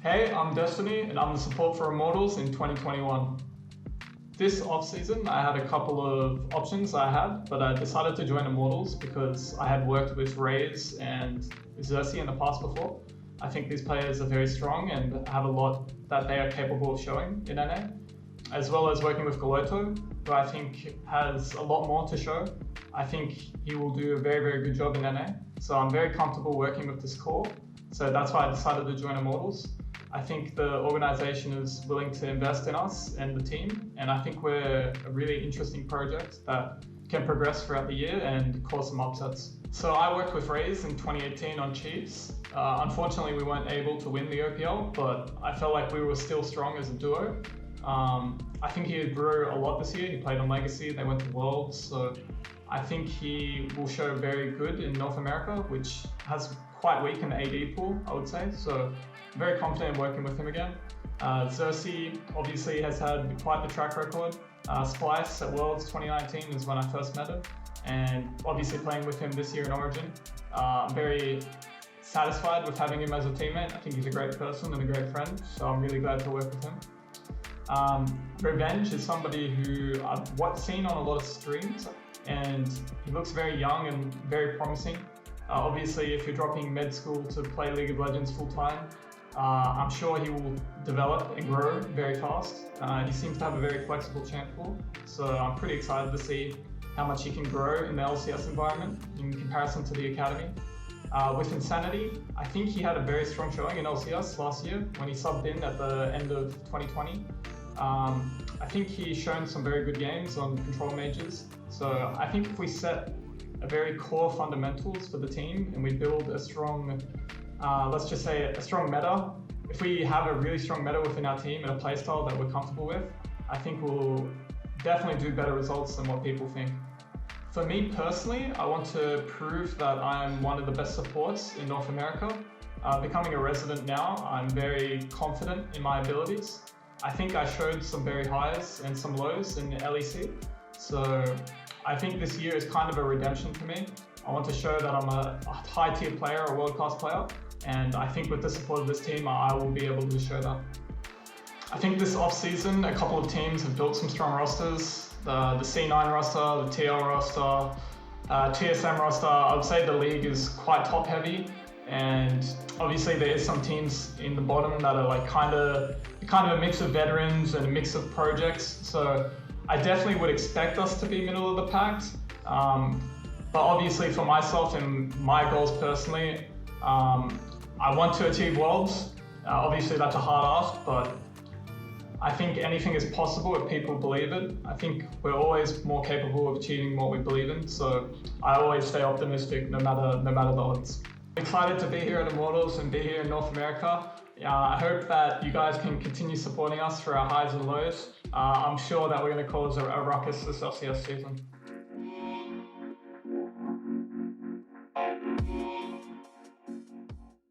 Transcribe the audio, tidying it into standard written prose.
Hey, I'm Destiny and I'm the support for Immortals in 2021. This off-season I had a couple of options I had, but I decided to join Immortals because I had worked with Raze and Xerxes in the past before. I think these players are very strong and have a lot that they are capable of showing in NA, as well as working with Galoto, who I think has a lot more to show. I think he will do a very, very good job in NA, so I'm very comfortable working with this core. So that's why I decided to join Immortals. I think the organization is willing to invest in us and the team, and I think we're a really interesting project that can progress throughout the year and cause some upsets. So I worked with Raze in 2018 on Chiefs. Unfortunately, we weren't able to win the OPL, but I felt like we were still strong as a duo. I think he grew a lot this year. He played on Legacy, they went to Worlds, so I think he will show very good in North America, which has quite weak in the AD pool, I would say. So I'm very confident in working with him again. Xerxes obviously has had quite the track record. Splice at Worlds 2019 is when I first met him, and obviously playing with him this year in Origin. I'm very satisfied with having him as a teammate. I think he's a great person and a great friend, so I'm really glad to work with him. Revenge is somebody who I've seen on a lot of streams, and he looks very young and very promising. Obviously, if you're dropping med school to play League of Legends full time, I'm sure he will develop and grow very fast. He seems to have a very flexible champ pool, so I'm pretty excited to see how much he can grow in the LCS environment in comparison to the academy. With Insanity, I think he had a very strong showing in LCS last year when he subbed in at the end of 2020. I think he's shown some very good games on control mages. So I think if we set a very core fundamentals for the team and we build a strong, let's just say a strong meta, if we have a really strong meta within our team and a playstyle that we're comfortable with, I think we'll definitely do better results than what people think. For me personally, I want to prove that I'm one of the best supports in North America. Becoming a resident now, I'm very confident in my abilities. I think I showed some very highs and some lows in LEC. So I think this year is kind of a redemption for me. I want to show that I'm a high tier player, a world-class player. And I think with the support of this team, I will be able to show that. I think this off-season, a couple of teams have built some strong rosters. The C9 roster, the TL roster, TSM roster. I would say the league is quite top heavy, and obviously there is some teams in the bottom that are like kind of a mix of veterans and a mix of projects. So I definitely would expect us to be middle of the pack. But obviously for myself and my goals personally, I want to achieve Worlds. Obviously that's a hard ask, but I think anything is possible if people believe it. I think we're always more capable of achieving what we believe in, so I always stay optimistic no matter the odds. I'm excited to be here at Immortals and be here in North America. I hope that you guys can continue supporting us through our highs and lows. I'm sure that we're going to cause a ruckus this LCS season.